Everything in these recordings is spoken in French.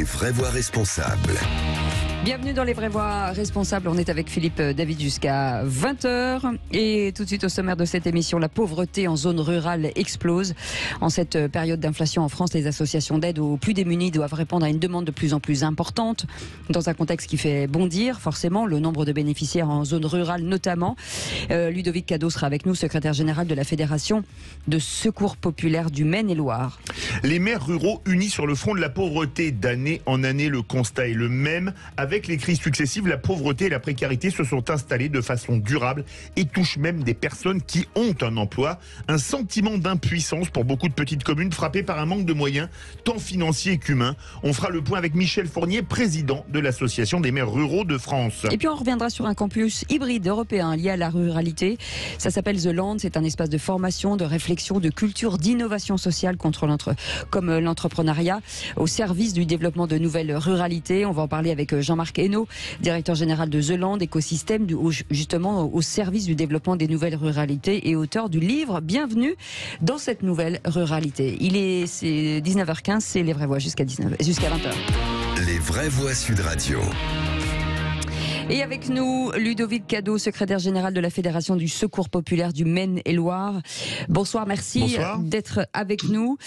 Les vraies voix responsables. Bienvenue dans Les Vraies Voix Responsables. On est avec Philippe David jusqu'à 20h. Et tout de suite au sommaire de cette émission, la pauvreté en zone rurale explose. En cette période d'inflation en France, les associations d'aide aux plus démunis doivent répondre à une demande de plus en plus importante. Dans un contexte qui fait bondir forcément le nombre de bénéficiaires en zone rurale notamment. Ludovic Cadot sera avec nous, secrétaire général de la Fédération de Secours Populaire du Maine-et-Loire. Les maires ruraux unis sur le front de la pauvreté. D'année en année, le constat est le même. Avec les crises successives, la pauvreté et la précarité se sont installées de façon durable et touchent même des personnes qui ont un emploi. Un sentiment d'impuissance pour beaucoup de petites communes frappées par un manque de moyens, tant financiers qu'humains. On fera le point avec Michel Fournier, président de l'Association des maires ruraux de France. Et puis on reviendra sur un campus hybride européen lié à la ruralité. Ça s'appelle The Land. C'est un espace de formation, de réflexion, de culture, d'innovation sociale comme l'entrepreneuriat au service du développement de nouvelles ruralités. On va en parler avec Jean-Marc Hainaut, directeur général de The Land, écosystème justement au service du développement des nouvelles ruralités et auteur du livre Bienvenue dans cette nouvelle ruralité. C'est 19h15, c'est Les Vraies Voix jusqu'à 20h. Les Vraies Voix Sud Radio. Et avec nous, Ludovic Cadot, secrétaire général de la Fédération du Secours Populaire du Maine-et-Loire. Bonsoir, merci d'être avec nous.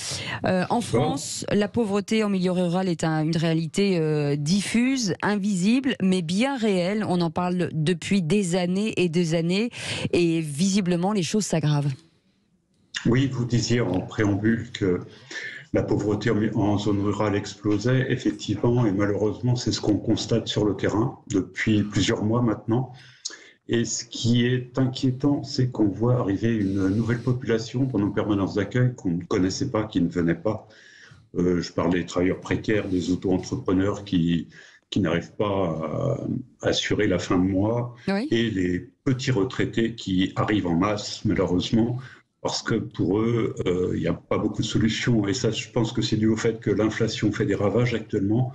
En France, la pauvreté en milieu rural est une réalité diffuse, invisible, mais bien réelle. On en parle depuis des années et visiblement les choses s'aggravent. Oui, vous disiez en préambule que la pauvreté en zone rurale explosait, effectivement, et malheureusement, c'est ce qu'on constate sur le terrain depuis plusieurs mois maintenant. Et ce qui est inquiétant, c'est qu'on voit arriver une nouvelle population dans nos permanences d'accueil qu'on ne connaissait pas, qui ne venait pas. Je parle des travailleurs précaires, des auto-entrepreneurs qui n'arrivent pas à assurer la fin de mois, oui. Et les petits retraités qui arrivent en masse, malheureusement, parce que pour eux, il n'y a pas beaucoup de solutions. Et ça, je pense que c'est dû au fait que l'inflation fait des ravages actuellement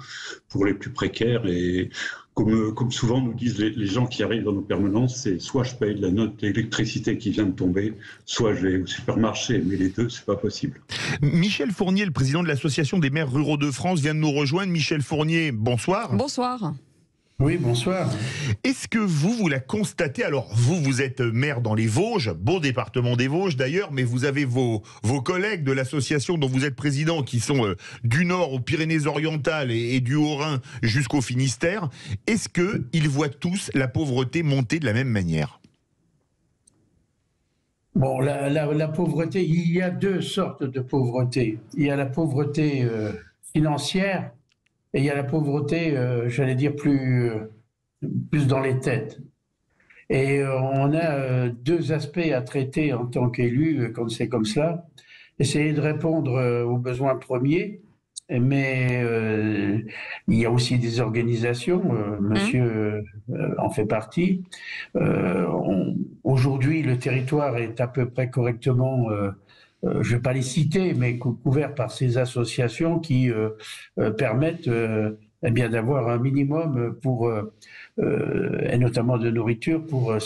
pour les plus précaires. Et comme souvent nous disent les gens qui arrivent dans nos permanences, c'est soit je paye la note d'électricité qui vient de tomber, soit je vais au supermarché. Mais les deux, c'est pas possible. Michel Fournier, le président de l'Association des maires ruraux de France, vient de nous rejoindre. Michel Fournier, bonsoir. Bonsoir. Oui, bonsoir. Est-ce que vous la constatez? Alors, vous êtes maire dans les Vosges, beau département des Vosges d'ailleurs, mais vous avez vos collègues de l'association dont vous êtes président qui sont du Nord aux Pyrénées-Orientales et du Haut-Rhin jusqu'au Finistère. Est-ce qu'ils voient tous la pauvreté monter de la même manière? Bon, la pauvreté, il y a deux sortes de pauvreté. Il y a la pauvreté financière, et il y a la pauvreté, j'allais dire, plus dans les têtes. Et on a deux aspects à traiter en tant qu'élu quand c'est comme cela. Essayer de répondre aux besoins premiers, mais il y a aussi des organisations, monsieur en fait partie. Aujourd'hui, le territoire est à peu près correctement... je ne vais pas les citer, mais couverts par ces associations qui permettent eh bien, d'avoir un minimum et notamment de nourriture pour un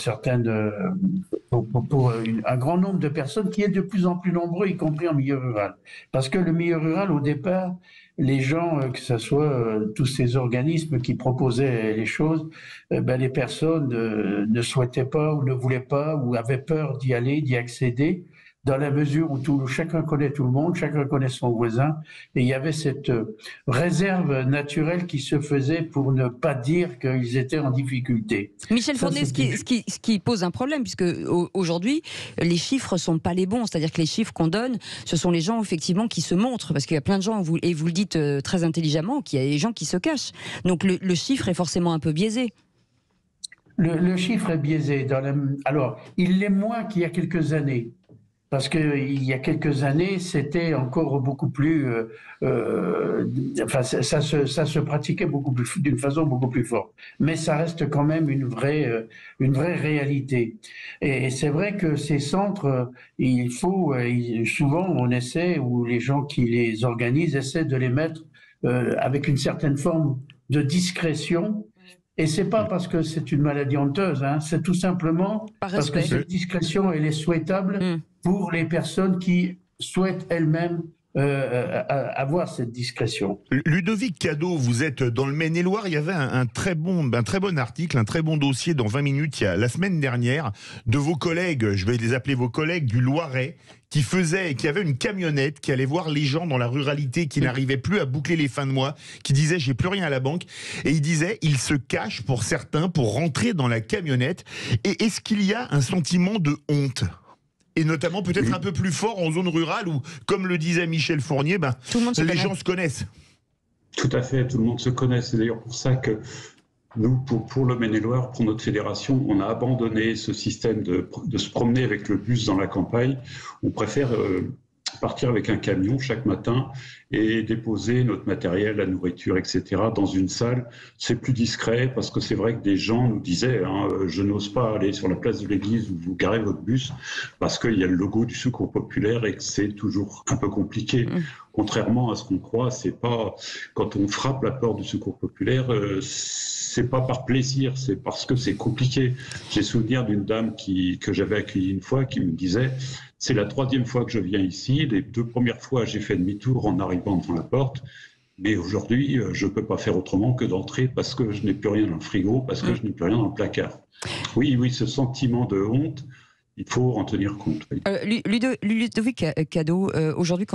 grand nombre de personnes qui est de plus en plus nombreux, y compris en milieu rural. Parce que le milieu rural, au départ, les gens, que ce soit tous ces organismes qui proposaient les choses, les personnes ne souhaitaient pas ou ne voulaient pas ou avaient peur d'y aller, d'y accéder, dans la mesure où chacun connaît tout le monde, chacun connaît son voisin, et il y avait cette réserve naturelle qui se faisait pour ne pas dire qu'ils étaient en difficulté. Michel Fournier, ce qui pose un problème, puisque aujourd'hui, les chiffres sont pas les bons, c'est-à-dire que les chiffres qu'on donne, ce sont les gens effectivement qui se montrent, parce qu'il y a plein de gens, et vous le dites très intelligemment, qu'il y a des gens qui se cachent. Donc le chiffre est forcément un peu biaisé. Le chiffre est biaisé. Alors, il l'est moins qu'il y a quelques années. Parce qu'il y a quelques années, c'était encore beaucoup plus... ça se pratiquait d'une façon beaucoup plus forte. Mais ça reste quand même une vraie réalité. Et c'est vrai que ces centres, souvent on essaie, ou les gens qui les organisent essaient de les mettre avec une certaine forme de discrétion. Et c'est pas parce que c'est une maladie honteuse, hein, c'est tout simplement parce que cette discrétion, elle est souhaitable pour les personnes qui souhaitent elles-mêmes avoir cette discrétion. Ludovic Cadot, vous êtes dans le Maine-et-Loire. Il y avait un très bon article, un très bon dossier dans 20 minutes la semaine dernière de vos collègues, je vais les appeler vos collègues du Loiret, qui avaient une camionnette, qui allait voir les gens dans la ruralité qui n'arrivaient plus à boucler les fins de mois, qui disaient j'ai plus rien à la banque, et ils disaient ils se cachent pour certains pour rentrer dans la camionnette. Et est-ce qu'il y a un sentiment de honte ? Et notamment peut-être un peu plus fort en zone rurale où, comme le disait Michel Fournier, les gens se connaissent. Tout à fait, tout le monde se connaît. C'est d'ailleurs pour ça que nous, pour le Maine-et-Loire, pour notre fédération, on a abandonné ce système de se promener avec le bus dans la campagne. On préfère partir avec un camion chaque matin et déposer notre matériel, la nourriture, etc. dans une salle. C'est plus discret parce que c'est vrai que des gens nous disaient je n'ose pas aller sur la place de l'église où vous garez votre bus parce qu'il y a le logo du Secours populaire et que c'est toujours un peu compliqué. Contrairement à ce qu'on croit, c'est pas quand on frappe la porte du Secours populaire, c'est pas par plaisir, c'est parce que c'est compliqué. J'ai souvenir d'une dame que j'avais accueillie une fois qui me disait c'est la 3e fois que je viens ici. Les 2 premières fois, j'ai fait demi-tour en arrivant devant la porte. Mais aujourd'hui, je ne peux pas faire autrement que d'entrer parce que je n'ai plus rien dans le frigo, parce que je n'ai plus rien dans le placard. Oui, ce sentiment de honte, il faut en tenir compte. Oui. Ludovic Cadot, aujourd'hui,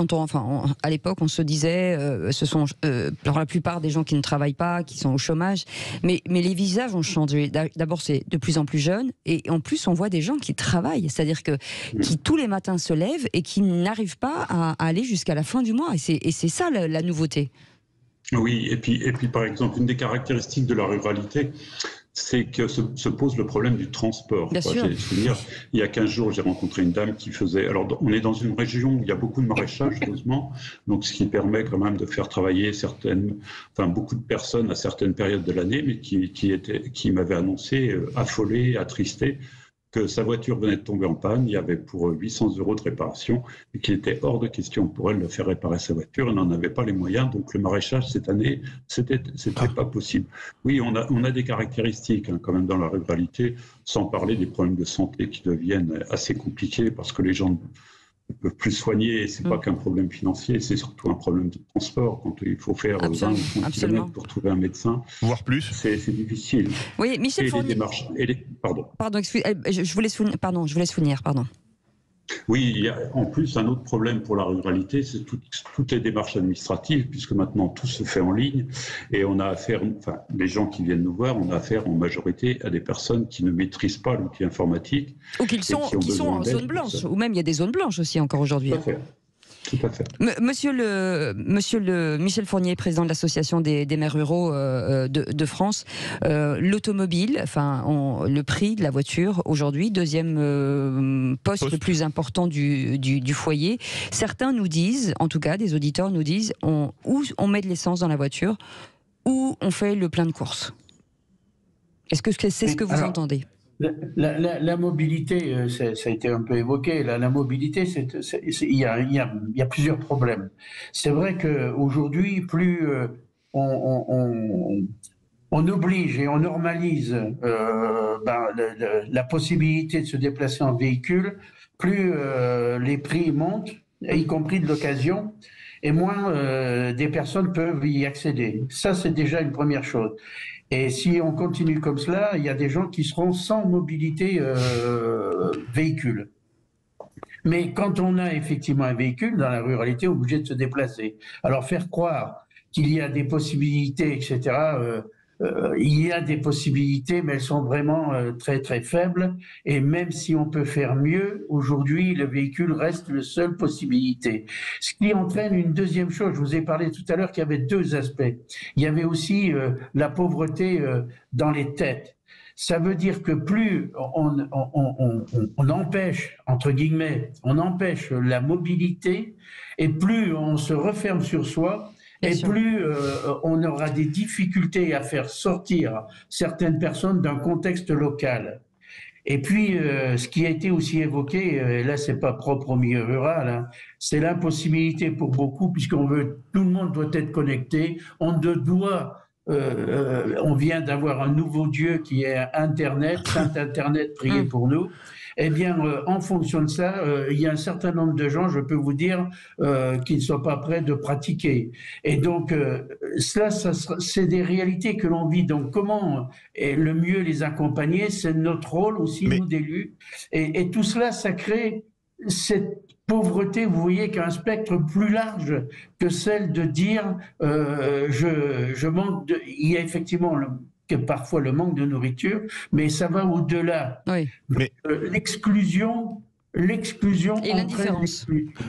à l'époque, on se disait, ce sont la plupart des gens qui ne travaillent pas, qui sont au chômage, mais les visages ont changé. D'abord, c'est de plus en plus jeune, et en plus, on voit des gens qui travaillent, c'est-à-dire qui tous les matins se lèvent et qui n'arrivent pas à aller jusqu'à la fin du mois. Et c'est ça la nouveauté. Oui, et puis par exemple, une des caractéristiques de la ruralité, c'est que se pose le problème du transport. Bien sûr. Il y a 15 jours, j'ai rencontré une dame qui faisait... Alors, on est dans une région où il y a beaucoup de maraîchage, heureusement, donc ce qui permet quand même de faire travailler beaucoup de personnes à certaines périodes de l'année, mais qui m'avait annoncé, affolé, attristé, que sa voiture venait de tomber en panne, il y avait pour 800 € de réparation, et qu'il était hors de question pour elle de faire réparer sa voiture, elle n'en avait pas les moyens, donc le maraîchage cette année, c'était pas possible. Oui, on a des caractéristiques quand même dans la ruralité, sans parler des problèmes de santé qui deviennent assez compliqués, parce que les gens ne peuvent plus soigner, et c'est pas qu'un problème financier, c'est surtout un problème de transport, quand il faut faire 20 ou 30 km pour trouver un médecin. Voire plus. C'est difficile. Oui, Michel Fournier. Pardon, excusez, je vous laisse finir, pardon. Oui, il y a en plus un autre problème pour la ruralité, c'est toutes les démarches administratives, puisque maintenant tout se fait en ligne, et on a affaire, les gens qui viennent nous voir, on a affaire en majorité à des personnes qui ne maîtrisent pas l'outil informatique. Ou qui sont en zone blanche, ou même il y a des zones blanches aussi encore aujourd'hui. Tout à fait. Monsieur Michel Fournier, président de l'association des maires ruraux de France, l'automobile, le prix de la voiture aujourd'hui, deuxième poste le plus important du foyer. Certains nous disent, en tout cas des auditeurs nous disent, où on met de l'essence dans la voiture, ou on fait le plein de courses. Est-ce que c'est ce que vous entendez ? La mobilité, ça a été un peu évoqué. La mobilité, il y a plusieurs problèmes. C'est vrai qu'aujourd'hui, plus on oblige et on normalise la possibilité de se déplacer en véhicule, plus les prix montent, y compris de l'occasion, et moins des personnes peuvent y accéder. Ça, c'est déjà une première chose. Et si on continue comme cela, il y a des gens qui seront sans mobilité véhicule. Mais quand on a effectivement un véhicule, dans la ruralité, on est obligé de se déplacer. Alors faire croire qu'il y a des possibilités, etc., il y a des possibilités, mais elles sont vraiment très très faibles. Et même si on peut faire mieux, aujourd'hui, le véhicule reste la seule possibilité. Ce qui entraîne une deuxième chose. Je vous ai parlé tout à l'heure qu'il y avait 2 aspects. Il y avait aussi la pauvreté dans les têtes. Ça veut dire que plus on empêche, entre guillemets, on empêche la mobilité, et plus on se referme sur soi, et plus on aura des difficultés à faire sortir certaines personnes d'un contexte local. Et puis, ce qui a été aussi évoqué, et là c'est pas propre au milieu rural, c'est l'impossibilité pour beaucoup, tout le monde doit être connecté, on vient d'avoir un nouveau Dieu qui est Internet, Saint Internet, priez pour nous. Eh bien, en fonction de ça, il y a un certain nombre de gens, je peux vous dire, qui ne sont pas prêts de pratiquer. Et donc, c'est des réalités que l'on vit. Donc, comment le mieux les accompagner, c'est notre rôle aussi, nous, d'élus. Et tout cela, ça crée cette pauvreté, vous voyez, qui a un spectre plus large que celle de dire je manque de... Il y a effectivement que parfois le manque de nourriture, mais ça va au-delà. Oui. L'exclusion et l'indifférence,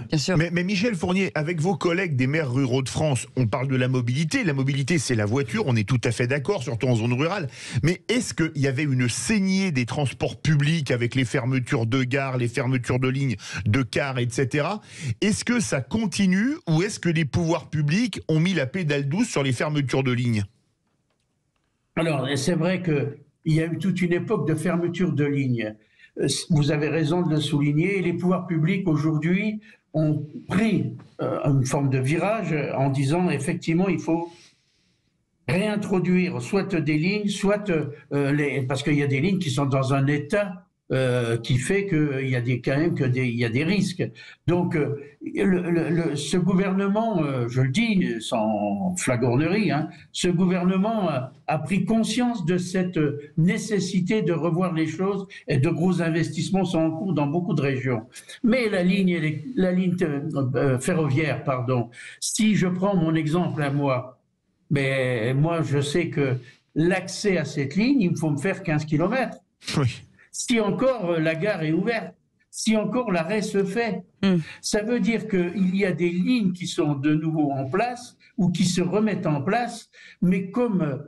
bien sûr. Mais Michel Fournier, avec vos collègues des maires ruraux de France, on parle de la mobilité. La mobilité, c'est la voiture, on est tout à fait d'accord, surtout en zone rurale. Mais est-ce qu'il y avait une saignée des transports publics avec les fermetures de gares, les fermetures de lignes, de cars, etc. Est-ce que ça continue ou est-ce que les pouvoirs publics ont mis la pédale douce sur les fermetures de lignes ? Alors, c'est vrai qu'il y a eu toute une époque de fermeture de lignes. Vous avez raison de le souligner. Et les pouvoirs publics, aujourd'hui, ont pris une forme de virage en disant, effectivement, il faut réintroduire soit des lignes, soit parce qu'il y a des lignes qui sont dans un état qui fait qu'il y a quand même il y a des risques. Donc, ce gouvernement, je le dis sans flagornerie, ce gouvernement a pris conscience de cette nécessité de revoir les choses et de gros investissements sont en cours dans beaucoup de régions. Mais la ligne ferroviaire, pardon, si je prends mon exemple à moi, mais moi je sais que l'accès à cette ligne, il me faut me faire 15 km. Oui. Si encore la gare est ouverte, si encore l'arrêt se fait, ça veut dire qu'il y a des lignes qui sont de nouveau en place ou qui se remettent en place, mais comme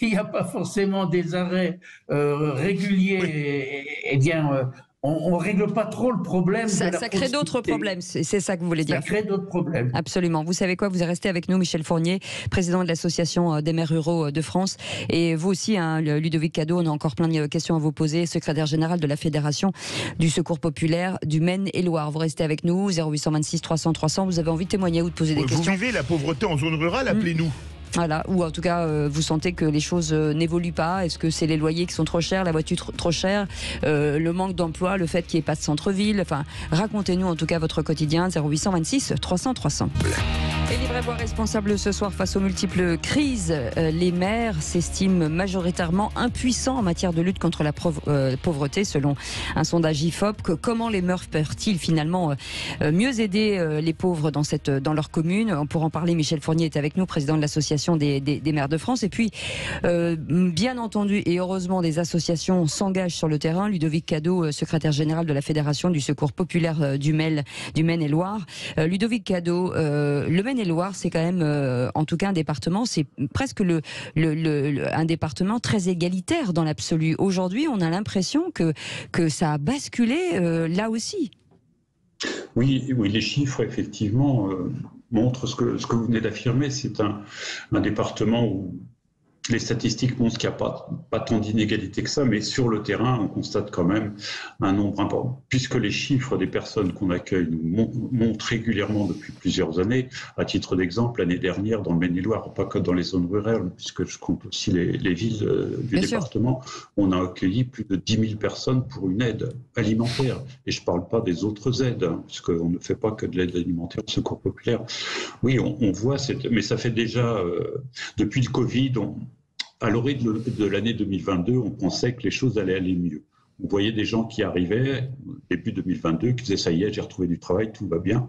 il n'y a pas forcément des arrêts réguliers, eh bien, on ne règle pas trop le problème. Ça crée d'autres problèmes, c'est ça que vous voulez dire. Ça crée d'autres problèmes. Absolument. Vous savez quoi, vous restez avec nous, Michel Fournier, président de l'Association des maires ruraux de France. Et vous aussi, Ludovic Cadot, on a encore plein de questions à vous poser, secrétaire général de la Fédération du Secours Populaire du Maine-et-Loire. Vous restez avec nous, 0826 300 300. Vous avez envie de témoigner ou de poser des questions. Vous vivez la pauvreté en zone rurale, appelez-nous. Voilà, ou en tout cas, vous sentez que les choses n'évoluent pas. Est-ce que c'est les loyers qui sont trop chers, la voiture trop chère, le manque d'emploi, le fait qu'il n'y ait pas de centre-ville. Enfin, racontez-nous en tout cas votre quotidien, 0826 300 300. Et les vrais voix responsables ce soir face aux multiples crises, les maires s'estiment majoritairement impuissants en matière de lutte contre la pauvreté, selon un sondage IFOP. Comment les maires peuvent-ils finalement mieux aider les pauvres dans leur commune? Pour en parler, Michel Fournier est avec nous, président de l'Association des maires de France. Et puis, bien entendu et heureusement, des associations s'engagent sur le terrain. Ludovic Cadot, secrétaire général de la Fédération du Secours Populaire du Maine-et-Loire. Ludovic Cadot, le Maine-et-Loire, c'est quand même, en tout cas, un département, c'est presque un département très égalitaire dans l'absolu. Aujourd'hui, on a l'impression que ça a basculé là aussi. Oui, les chiffres, effectivement, montrent ce que vous venez d'affirmer. C'est un département où les statistiques montrent qu'il n'y a pas tant d'inégalités que ça, mais sur le terrain, on constate quand même un nombre important. Puisque les chiffres des personnes qu'on accueille nous montent régulièrement depuis plusieurs années. À titre d'exemple, l'année dernière, dans le Maine-et-Loire, pas que dans les zones rurales, puisque je compte aussi les villes du département, on a accueilli plus de 10 000 personnes pour une aide alimentaire. Et je ne parle pas des autres aides, puisqu'on ne fait pas que de l'aide alimentaire au Secours populaire. Oui, on voit, mais ça fait déjà, depuis le Covid, à l'origine de l'année 2022, on pensait que les choses allaient aller mieux. On voyait des gens qui arrivaient, début 2022, qui disaient « ça y est, j'ai retrouvé du travail, tout va bien ».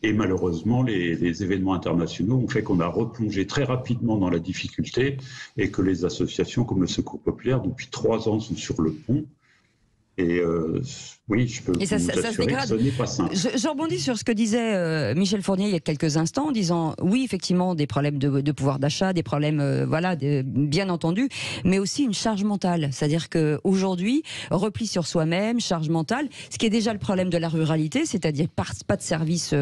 Et malheureusement, les événements internationaux ont fait qu'on a replongé très rapidement dans la difficulté et que les associations comme le Secours populaire, depuis 3 ans, sont sur le pont. Et oui, je peux vous assurer que ce n'est pas simple. Je rebondis sur ce que disait Michel Fournier il y a quelques instants, en disant oui, effectivement, des problèmes de pouvoir d'achat, des problèmes, bien entendu, mais aussi une charge mentale. C'est-à-dire qu'aujourd'hui, repli sur soi-même, charge mentale, ce qui est déjà le problème de la ruralité, c'est-à-dire pas de service.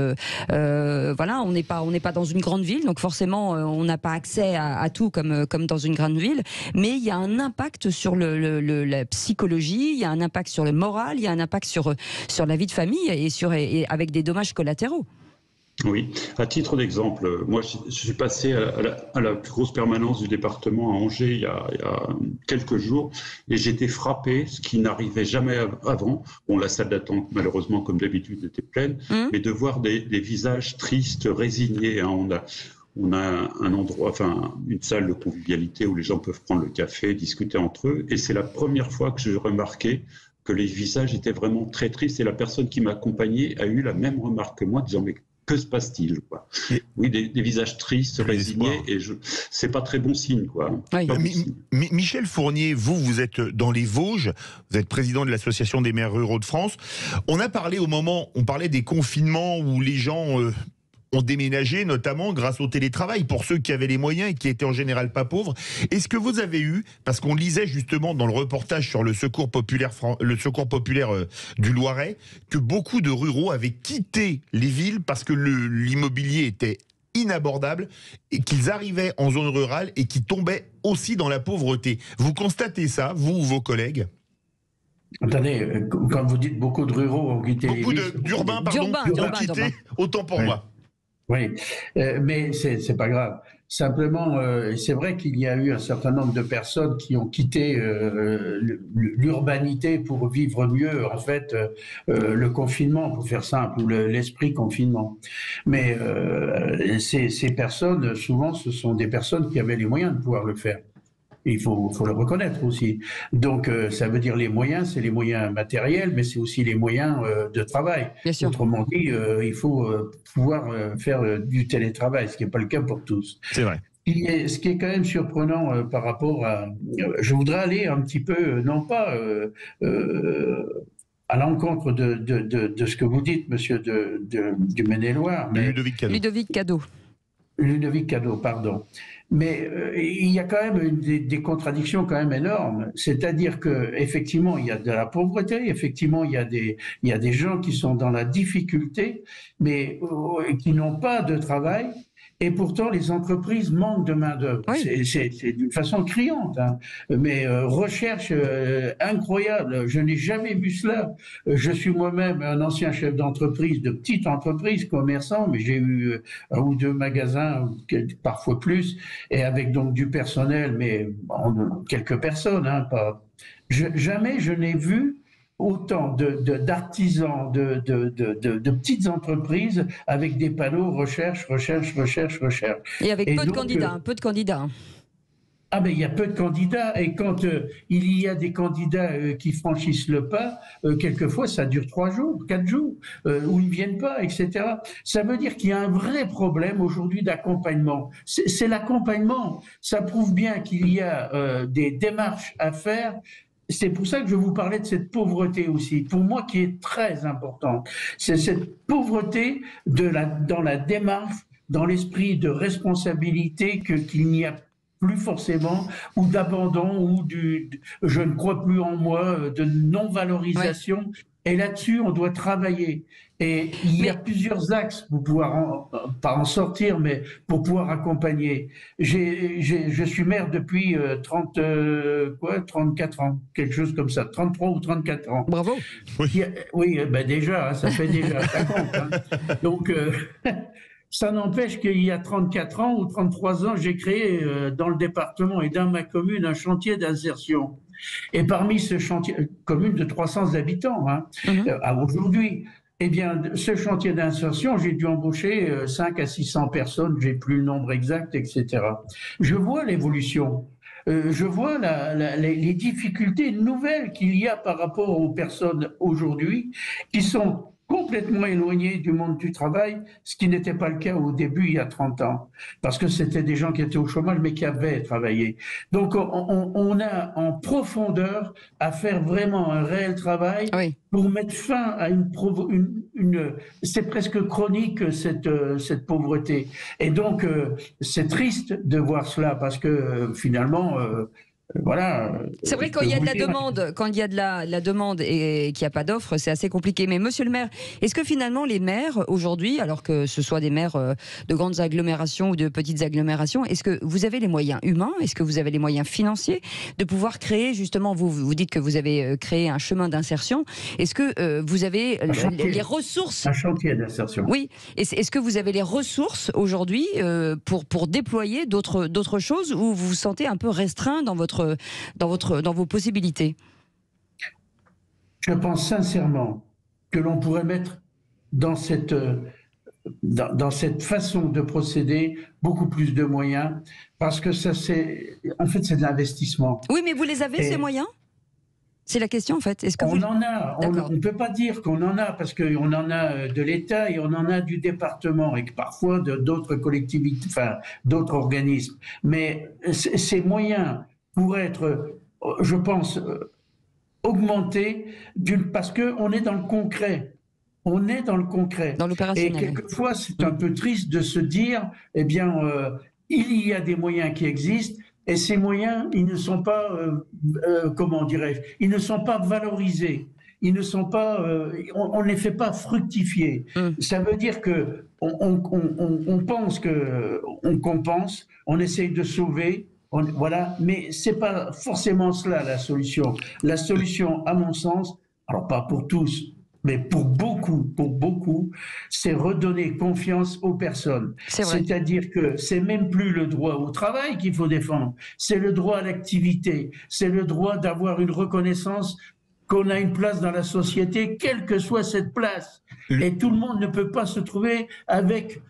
On n'est pas dans une grande ville, donc forcément, on n'a pas accès à tout comme dans une grande ville, mais il y a un impact sur la psychologie, il y a un impact sur le moral, il y a un impact sur la vie de famille et avec des dommages collatéraux. Oui, à titre d'exemple, moi je suis passé à la plus grosse permanence du département à Angers il y a quelques jours et j'étais frappé, ce qui n'arrivait jamais avant. Bon, la salle d'attente malheureusement comme d'habitude était pleine, mais de voir des visages tristes, résignés. Hein. On a un endroit, enfin une salle de convivialité où les gens peuvent prendre le café, discuter entre eux et c'est la première fois que j'ai remarqué que les visages étaient vraiment très tristes et la personne qui m'a accompagné a eu la même remarque que moi, disant mais que se passe-t-il quoi. Oui, des visages tristes, résignés, et c'est pas très bon signe, quoi. Oui. Bon signe. Michel Fournier, vous êtes dans les Vosges, vous êtes président de l'Association des maires ruraux de France. On a parlé on parlait des confinements où les gens ont déménagé, notamment grâce au télétravail, pour ceux qui avaient les moyens et qui étaient en général pas pauvres. Est-ce que vous avez eu, parce qu'on lisait justement dans le reportage sur le secours populaire du Loiret, que beaucoup de ruraux avaient quitté les villes parce que l'immobilier était inabordable et qu'ils arrivaient en zone rurale et qui tombaient aussi dans la pauvreté. Vous constatez ça, vous ou vos collègues ? Attendez, quand vous dites beaucoup de ruraux ont quitté les villes... D'urbains, pardon, ont quitté, autant pour moi. Oui, mais c'est pas grave. Simplement, c'est vrai qu'il y a eu un certain nombre de personnes qui ont quitté l'urbanité pour vivre mieux, en fait, le confinement, pour faire simple, ou l'esprit confinement. Mais ces personnes, souvent, ce sont des personnes qui avaient les moyens de pouvoir le faire. Il faut le reconnaître aussi. Donc, ça veut dire les moyens, c'est les moyens matériels, mais c'est aussi les moyens de travail. Bien sûr. Autrement dit, il faut pouvoir faire du télétravail, ce qui n'est pas le cas pour tous. C'est vrai. Ce qui est quand même surprenant par rapport à... je voudrais aller un petit peu, non pas à l'encontre de ce que vous dites, monsieur du Maine-et-Loire, mais... Ludovic Cadeau. Ludovic Cadeau, pardon. Mais il y a quand même des contradictions quand même énormes. C'est-à-dire que effectivement il y a de la pauvreté, effectivement il y a des gens qui sont dans la difficulté, mais qui n'ont pas de travail. Et pourtant, les entreprises manquent de main-d'œuvre. Oui. C'est d'une façon criante, hein. Mais recherche incroyable. Je n'ai jamais vu cela. Je suis moi-même un ancien chef d'entreprise, de petite entreprise, commerçant, mais j'ai eu un ou deux magasins, parfois plus, et avec donc du personnel, mais quelques personnes, hein, pas. Jamais je n'ai vu autant d'artisans, de petites entreprises avec des panneaux recherche. Et avec peu de candidats. Ah ben il y a peu de candidats et quand il y a des candidats qui franchissent le pas, quelquefois ça dure 3 jours, 4 jours, où ils ne viennent pas, etc. Ça veut dire qu'il y a un vrai problème aujourd'hui d'accompagnement. C'est l'accompagnement. Ça prouve bien qu'il y a des démarches à faire. C'est pour ça que je vous parlais de cette pauvreté aussi, pour moi qui est très importante. C'est cette pauvreté dans la démarche, dans l'esprit de responsabilité qu'il n'y a plus forcément, ou d'abandon, ou je ne crois plus en moi, de non-valorisation. Ouais. Et là-dessus, on doit travailler. Et il y a plusieurs axes pour pouvoir, pas en sortir, mais pour pouvoir accompagner. Je suis maire depuis 34 ans, quelque chose comme ça, 33 ou 34 ans. Bravo. Oui, ben déjà, ça fait déjà, ça compte. Hein. Donc, ça n'empêche qu'il y a 34 ans ou 33 ans, j'ai créé dans le département et dans ma commune un chantier d'insertion. Et parmi ce chantier, commune de 300 habitants, hein, aujourd'hui, eh bien, ce chantier d'insertion, j'ai dû embaucher 5 à 600 personnes, j'ai plus le nombre exact, etc. Je vois l'évolution. Je vois les difficultés nouvelles qu'il y a par rapport aux personnes aujourd'hui qui sont complètement éloignés du monde du travail, ce qui n'était pas le cas au début, il y a 30 ans, parce que c'était des gens qui étaient au chômage, mais qui avaient travaillé. Donc, on a en profondeur à faire vraiment un réel travail pour mettre fin à c'est presque chronique, cette pauvreté. Et donc, c'est triste de voir cela, parce que finalement, Voilà. C'est vrai, quand il y a de la demande, quand il y a de la demande et qu'il n'y a pas d'offre, c'est assez compliqué. Mais monsieur le maire, est-ce que finalement les maires aujourd'hui, alors que ce soit des maires de grandes agglomérations ou de petites agglomérations, est-ce que vous avez les moyens humains, est-ce que vous avez les moyens financiers de pouvoir créer justement, vous dites que vous avez créé un chemin d'insertion, est-ce que vous avez les ressources? Un chantier d'insertion. Oui. Est-ce que vous avez les ressources aujourd'hui pour déployer d'autres choses, ou vous vous sentez un peu restreint dans vos possibilités? Je pense sincèrement que l'on pourrait mettre dans cette façon de procéder beaucoup plus de moyens, parce que ça, en fait, c'est de l'investissement. Oui, mais vous les avez, ces moyens? C'est la question, en fait. Est-ce que on en a. On ne peut pas dire qu'on en a, parce qu'on en a de l'État et on en a du département, et que parfois d'autres collectivités, enfin d'autres organismes. Mais ces moyens pourraient être, je pense, augmentés, parce qu'on est dans le concret. On est dans le concret. Dans l'opérationnel. Et quelquefois, c'est un peu triste de se dire, eh bien, il y a des moyens qui existent, et ces moyens, ils ne sont pas, comment dirais-je, ils ne sont pas valorisés. Ils ne sont pas, on ne les fait pas fructifier. Ça veut dire que on pense que on compense, on essaye de sauver. Voilà, mais c'est pas forcément cela la solution. La solution, à mon sens, alors pas pour tous, mais pour beaucoup, c'est redonner confiance aux personnes. C'est-à-dire que c'est même plus le droit au travail qu'il faut défendre, c'est le droit à l'activité, c'est le droit d'avoir une reconnaissance qu'on a une place dans la société, quelle que soit cette place. Et tout le monde ne peut pas se trouver avec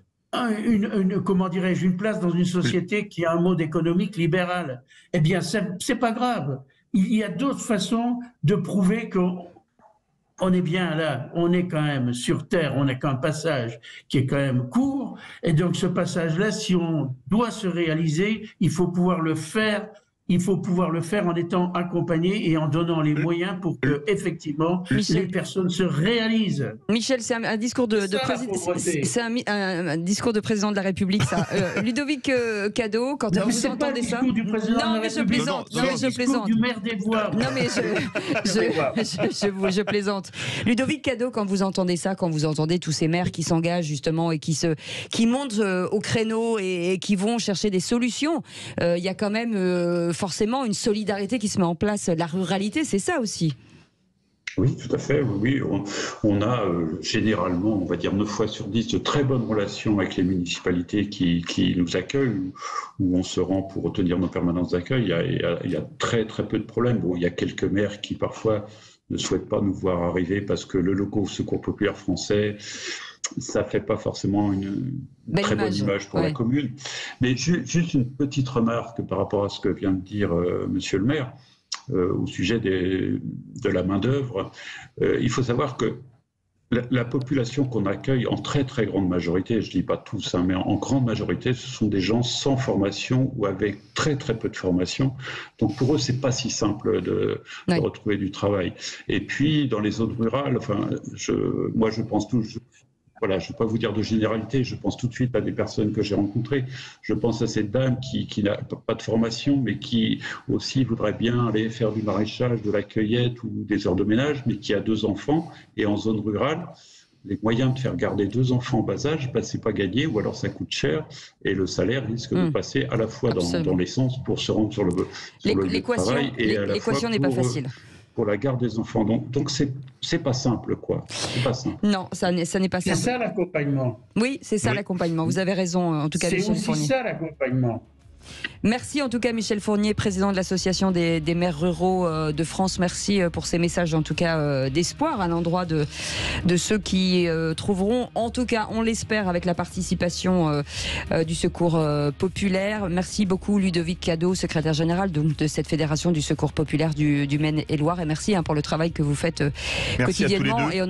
comment dirais-je, une place dans une société qui a un mode économique libéral. Eh bien, c'est pas grave. Il y a d'autres façons de prouver qu'on est bien là, on est quand même sur Terre, on n'a qu'un passage qui est quand même court. Et donc, ce passage-là, si on doit se réaliser, il faut pouvoir le faire. Il faut pouvoir le faire en étant accompagné et en donnant les moyens pour que, effectivement, les personnes se réalisent. Michel, c'est un discours de discours de président de la République, ça. Ludovic Cadot, quand vous entendez ça. Non, mais je plaisante. Non, mais je plaisante. Du maire des Voies. Non, mais je plaisante. Ludovic Cadot, quand vous entendez ça, quand vous entendez tous ces maires qui s'engagent justement et qui montent au créneau et qui vont chercher des solutions, il y a quand même forcément une solidarité qui se met en place. La ruralité, c'est ça aussi. Oui, tout à fait. Oui, on a généralement, on va dire 9 fois sur 10, de très bonnes relations avec les municipalités qui nous accueillent, où on se rend pour obtenir nos permanences d'accueil. Il y a très très peu de problèmes. Bon, il y a quelques maires qui parfois ne souhaitent pas nous voir arriver parce que le logo Secours populaire français, ça fait pas forcément une très bonne image pour la commune. Mais juste une petite remarque par rapport à ce que vient de dire Monsieur le maire au sujet de la main-d'œuvre. Il faut savoir que la population qu'on accueille en très très grande majorité, je dis pas tous, mais en grande majorité, ce sont des gens sans formation ou avec très très peu de formation. Donc pour eux, c'est pas si simple de retrouver du travail. Et puis dans les zones rurales, enfin, moi je pense toujours. Voilà, je ne vais pas vous dire de généralité, je pense tout de suite à des personnes que j'ai rencontrées. Je pense à cette dame qui n'a pas de formation, mais qui aussi voudrait bien aller faire du maraîchage, de la cueillette ou des heures de ménage, mais qui a 2 enfants. Et en zone rurale, les moyens de faire garder 2 enfants en bas âge, ce n'est pas gagné, ou alors ça coûte cher, et le salaire risque de passer à la fois dans l'essence pour se rendre sur le lieu de travail, et à la fois l'équation n'est pas facile. Pour la garde des enfants. Donc c'est pas simple, quoi. C'est pas simple. Non, ça n'est pas simple. C'est ça l'accompagnement. Oui, c'est ça l'accompagnement. Vous avez raison, en tout cas, Michel Fournier. C'est aussi ça l'accompagnement. Merci en tout cas Michel Fournier, président de l'association des maires ruraux de France. Merci pour ces messages en tout cas d'espoir à l'endroit de ceux qui trouveront, en tout cas on l'espère, avec la participation du Secours populaire. Merci beaucoup Ludovic Cadot, secrétaire général de cette fédération du Secours populaire du Maine-et-Loire, et merci pour le travail que vous faites quotidiennement. Et on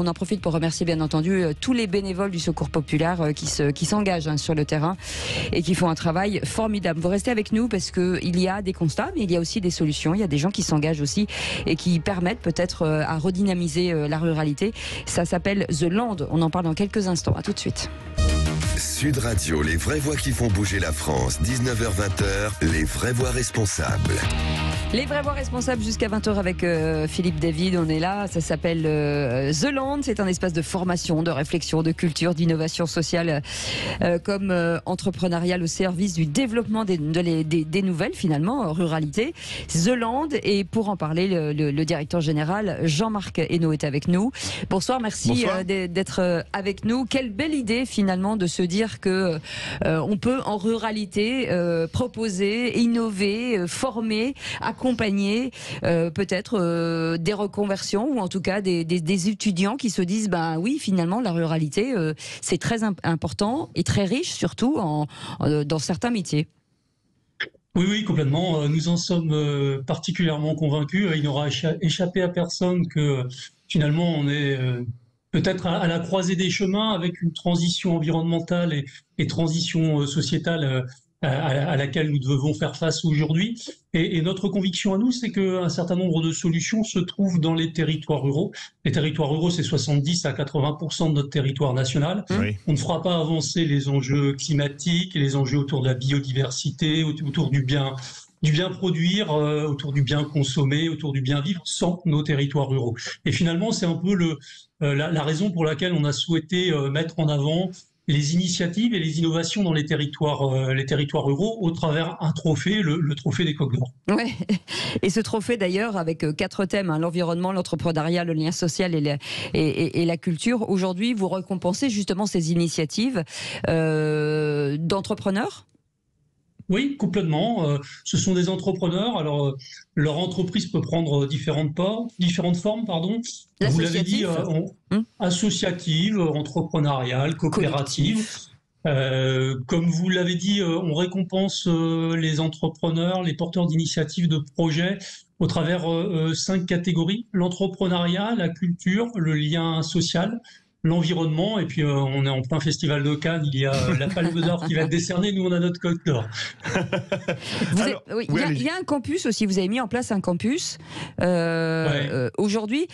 en profite pour remercier bien entendu tous les bénévoles du Secours populaire qui s'engagent sur le terrain et qui font un travail formidable. Vous restez avec nous parce qu'il y a des constats, mais il y a aussi des solutions. Il y a des gens qui s'engagent aussi et qui permettent peut-être à redynamiser la ruralité. Ça s'appelle The Land. On en parle dans quelques instants. À tout de suite. Sud Radio, les vraies voix qui font bouger la France. 19h-20h, les vraies voix responsables. Les vraies voix responsables jusqu'à 20h avec Philippe David, on est là, ça s'appelle The Land, c'est un espace de formation, de réflexion, de culture, d'innovation sociale comme entrepreneuriale au service du développement des nouvelles finalement, ruralité. The Land, et pour en parler, le directeur général Jean-Marc Hainaut est avec nous. Bonsoir, merci d'être avec nous. Quelle belle idée finalement de se dire que on peut en ruralité proposer, innover, former, accompagner peut-être des reconversions ou en tout cas des étudiants qui se disent ben oui, finalement la ruralité c'est très important et très riche surtout dans certains métiers. Oui, complètement. Nous en sommes particulièrement convaincus. Il n'aura échappé à personne que finalement on est peut-être à la croisée des chemins avec une transition environnementale et transition sociétale à laquelle nous devons faire face aujourd'hui. Et notre conviction à nous, c'est qu'un certain nombre de solutions se trouvent dans les territoires ruraux. Les territoires ruraux, c'est 70 à 80% de notre territoire national. Oui. On ne fera pas avancer les enjeux climatiques et les enjeux autour de la biodiversité, autour du bien produire, autour du bien consommer, autour du bien vivre sans nos territoires ruraux. Et finalement, c'est un peu la raison pour laquelle on a souhaité mettre en avant les initiatives et les innovations dans les territoires ruraux au travers un trophée, le trophée des Coqs d'Or. Ouais. Et ce trophée d'ailleurs avec 4 thèmes, hein, l'environnement, l'entrepreneuriat, le lien social et la culture. Aujourd'hui, vous récompensez justement ces initiatives d'entrepreneurs ? Oui, complètement. Ce sont des entrepreneurs. Alors, leur entreprise peut prendre différentes formes. Vous l'avez dit, associative, entrepreneuriale, coopérative. Comme vous l'avez dit, on récompense les entrepreneurs, les porteurs d'initiatives, de projets au travers 5 catégories. L'entrepreneuriat, la culture, le lien social, l'environnement, et puis on est en plein festival de Cannes, il y a la Palme d'Or qui va être décernée, nous on a notre Coq d'Or. Il y a un campus aussi, vous avez mis en place un campus aujourd'hui.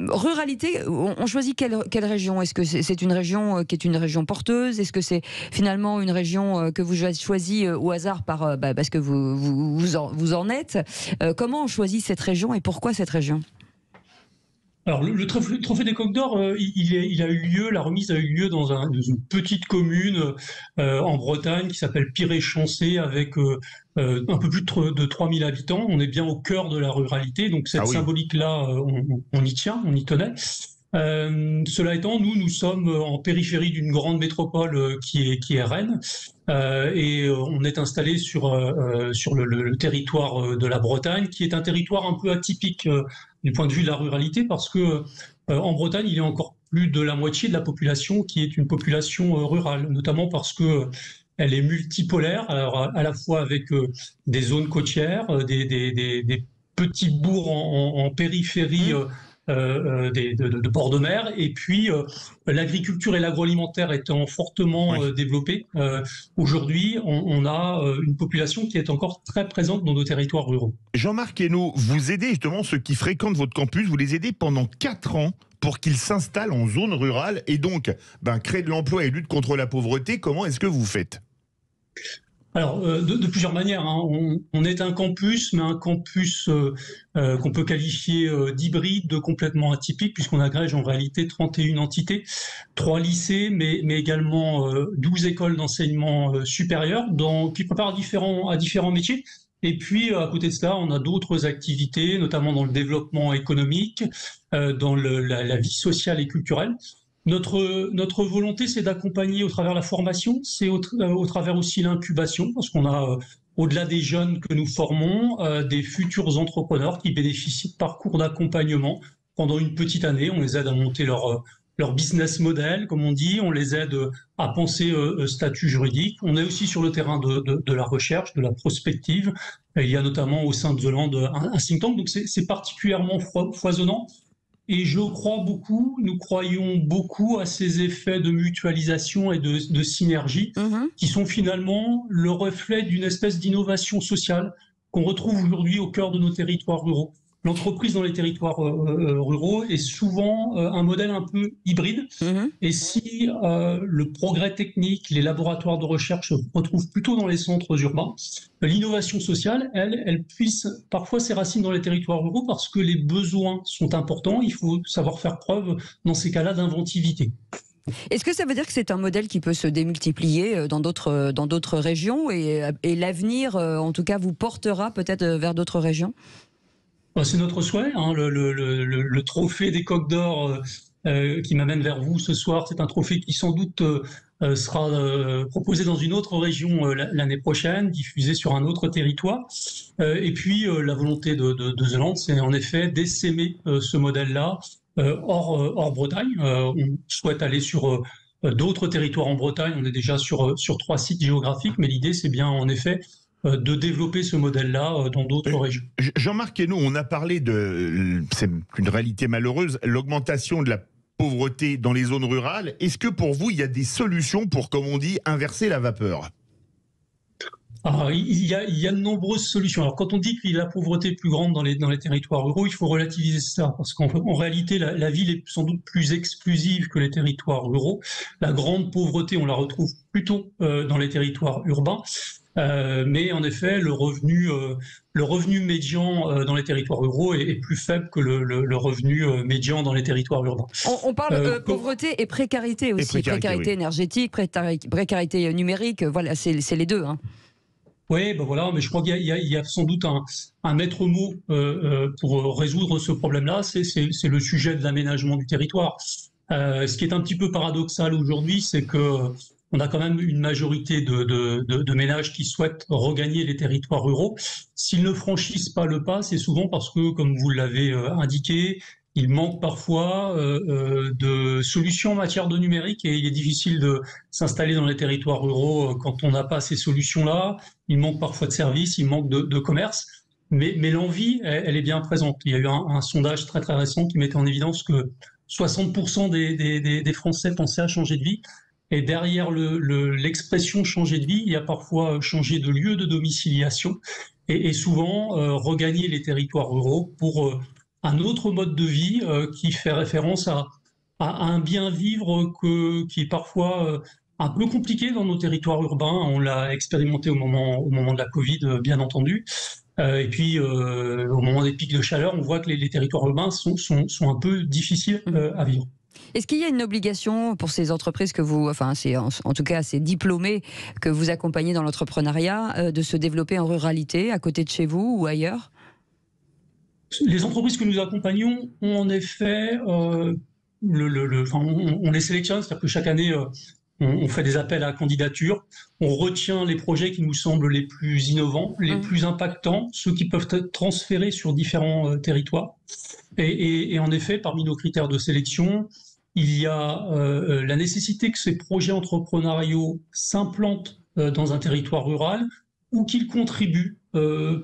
Ruralité, on choisit quelle région ? Est-ce que c'est une région qui est une région porteuse ? Est-ce que c'est finalement une région que vous avez choisie au hasard parce que vous en êtes ? Comment on choisit cette région et pourquoi cette région ? Alors, le trophée des Coqs d'Or, la remise a eu lieu dans une petite commune en Bretagne qui s'appelle Piré-Chancé avec un peu plus de 3000 habitants. On est bien au cœur de la ruralité, donc cette symbolique-là, on y tient, on y tenait. Cela étant, nous sommes en périphérie d'une grande métropole qui est Rennes, et on est installé sur le territoire de la Bretagne, qui est un territoire un peu atypique du point de vue de la ruralité, parce que en Bretagne, il y a encore plus de la moitié de la population qui est une population rurale, notamment parce que elle est multipolaire, alors à la fois avec des zones côtières, des petits bourgs en périphérie de bord de mer, et puis l'agriculture et l'agroalimentaire étant fortement développés, aujourd'hui on a une population qui est encore très présente dans nos territoires ruraux. Jean-Marc Hainaut, vous aidez justement ceux qui fréquentent votre campus, vous les aidez pendant 4 ans pour qu'ils s'installent en zone rurale et donc créer de l'emploi et lutte contre la pauvreté. Comment est-ce que vous faites ? Alors, de plusieurs manières, hein. On est un campus, mais un campus qu'on peut qualifier d'hybride, de complètement atypique, puisqu'on agrège en réalité 31 entités, 3 lycées, mais également 12 écoles d'enseignement supérieur qui préparent à différents métiers. Et puis, à côté de cela, on a d'autres activités, notamment dans le développement économique, dans la vie sociale et culturelle. Notre volonté, c'est d'accompagner au travers la formation, c'est au travers aussi l'incubation, parce qu'on a, au-delà des jeunes que nous formons, des futurs entrepreneurs qui bénéficient de parcours d'accompagnement pendant une petite année. On les aide à monter leur business model, comme on dit, on les aide à penser statut juridique. On est aussi sur le terrain de la recherche, de la prospective. Il y a notamment au sein de The Land un think tank, donc c'est particulièrement foisonnant. Et nous croyons beaucoup à ces effets de mutualisation et de synergie qui sont finalement le reflet d'une espèce d'innovation sociale qu'on retrouve aujourd'hui au cœur de nos territoires ruraux. l'entreprise dans les territoires ruraux est souvent un modèle un peu hybride. Et si le progrès technique, les laboratoires de recherche se retrouvent plutôt dans les centres urbains, l'innovation sociale, elle puise parfois ses racines dans les territoires ruraux parce que les besoins sont importants. Il faut savoir faire preuve, dans ces cas-là, d'inventivité. Est-ce que ça veut dire que c'est un modèle qui peut se démultiplier dans d'autres régions et l'avenir, en tout cas, vous portera peut-être vers d'autres régions ? C'est notre souhait. Le trophée des Coqs d'Or qui m'amène vers vous ce soir, c'est un trophée qui sans doute sera proposé dans une autre région l'année prochaine, diffusé sur un autre territoire. Et puis la volonté de The Land, c'est en effet d'essaimer ce modèle-là hors Bretagne. On souhaite aller sur d'autres territoires en Bretagne. On est déjà sur 3 sites géographiques, mais l'idée, c'est bien en effet de développer ce modèle-là dans d'autres régions. Jean-Marc Hainaut, on a parlé c'est une réalité malheureuse, l'augmentation de la pauvreté dans les zones rurales. Est-ce que pour vous, il y a des solutions pour, comme on dit, inverser la vapeur ? Il y a de nombreuses solutions. Alors, quand on dit que la pauvreté est plus grande dans les territoires ruraux, il faut relativiser ça, parce qu'en réalité, la ville est sans doute plus exclusive que les territoires ruraux. La grande pauvreté, on la retrouve plutôt dans les territoires urbains. Mais en effet, le revenu médian dans les territoires ruraux est plus faible que le revenu médian dans les territoires urbains. On parle pauvreté et précarité aussi, précarité énergétique, précarité numérique, voilà, c'est les deux. Oui, voilà, mais je crois qu'il y a sans doute un maître mot pour résoudre ce problème-là, c'est le sujet de l'aménagement du territoire. Ce qui est un petit peu paradoxal aujourd'hui, c'est que on a quand même une majorité de ménages qui souhaitent regagner les territoires ruraux. S'ils ne franchissent pas le pas, c'est souvent parce que, comme vous l'avez indiqué, il manque parfois de solutions en matière de numérique et il est difficile de s'installer dans les territoires ruraux quand on n'a pas ces solutions-là. Il manque parfois de services, il manque de commerce, mais l'envie, elle est bien présente. Il y a eu un sondage très très récent qui mettait en évidence que 60% des Français pensaient à changer de vie. Et derrière l'expression changer de vie, il y a parfois changer de lieu de domiciliation et souvent regagner les territoires ruraux pour un autre mode de vie qui fait référence à un bien vivre qui est parfois un peu compliqué dans nos territoires urbains. On l'a expérimenté au moment de la Covid, bien entendu. Et puis, au moment des pics de chaleur, on voit que les territoires urbains sont un peu difficiles à vivre. Est-ce qu'il y a une obligation pour ces entreprises que vous, en tout cas ces diplômés que vous accompagnez dans l'entrepreneuriat, de se développer en ruralité, à côté de chez vous ou ailleurs ? Les entreprises que nous accompagnons ont en effet, on les sélectionne, c'est-à-dire que chaque année, on fait des appels à candidature, on retient les projets qui nous semblent les plus innovants, les plus impactants, ceux qui peuvent être transférés sur différents territoires. Et en effet, parmi nos critères de sélection, il y a la nécessité que ces projets entrepreneuriaux s'implantent dans un territoire rural ou qu'ils contribuent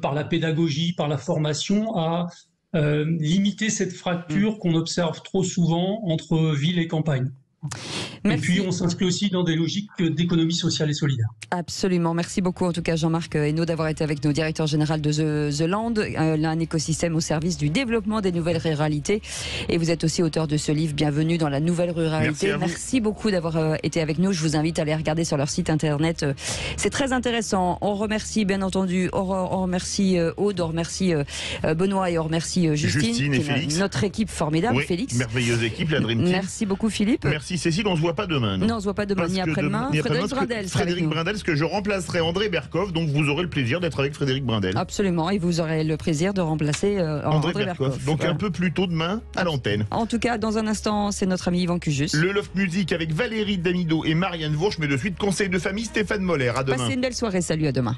par la pédagogie, par la formation à limiter cette fracture qu'on observe trop souvent entre ville et campagne. Merci. Et puis on s'inscrit aussi dans des logiques d'économie sociale et solidaire. Absolument, merci beaucoup en tout cas Jean-Marc Hainaut d'avoir été avec nous, directeur général de The Land, un écosystème au service du développement des nouvelles ruralités. Et vous êtes aussi auteur de ce livre, Bienvenue dans la nouvelle ruralité. Merci beaucoup d'avoir été avec nous. Je vous invite à aller regarder sur leur site internet. C'est très intéressant. On remercie bien entendu on remercie Aude, on remercie Benoît et on remercie Justine et Félix. Notre équipe formidable, oui, Félix. Merveilleuse équipe, la Dream Team. Merci beaucoup Philippe. Merci Cécile, on se voit pas demain. Non, on se voit pas demain, ni après-demain. Frédéric Brindel, parce que je remplacerai André Berkoff, donc vous aurez le plaisir d'être avec Frédéric Brindel. Absolument, et vous aurez le plaisir de remplacer André Berkoff. Donc un peu plus tôt demain à l'antenne. En tout cas, dans un instant, c'est notre ami Yvan Cujus. Le Loft Music avec Valérie Damido et Marianne Vourche, mais de suite conseil de famille Stéphane Moller. À demain. Passez une belle soirée, salut, à demain.